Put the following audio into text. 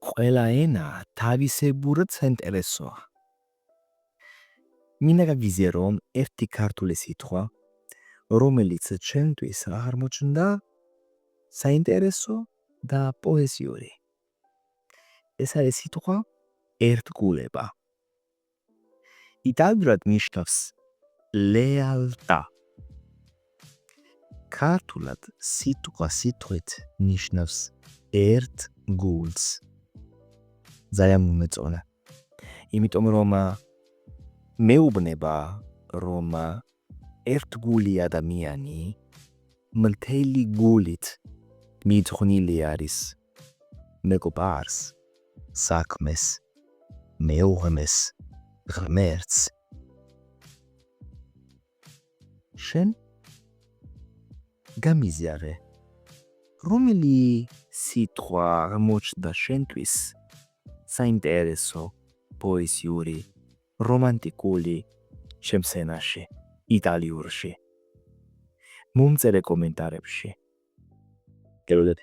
ყველა ენა თავისებურად საინტერესოა. მინდა გავიზიარო რომ ერთი ქართული სიტყვა, რომელიც ჩემთვის აღმოჩნდა საინტერესო და პოეზიური. ეს არის სიტყვა ერთგულება. იტალიურად ნიშნავს ლეალტა. ქართულად სიტყვა სიტყვით ნიშნავს ერთ გულს. ძალიან მომეწონა. იმიტომ რომ მეუბნება რომ ერთგული ადამიანი მთელი გულით მიძღვნილი არის მეგობარს, საქმეს, მეუღლეს, ღმერთს. შენ გამიზიარე, რომელი სიტყვა აღმოჩნდა შენთვის საინტერესო, პოეზიური, რომანტიკული ჩემს ენაში, იტალიურში. მომწერე კომენტარებში. გელოდეთ.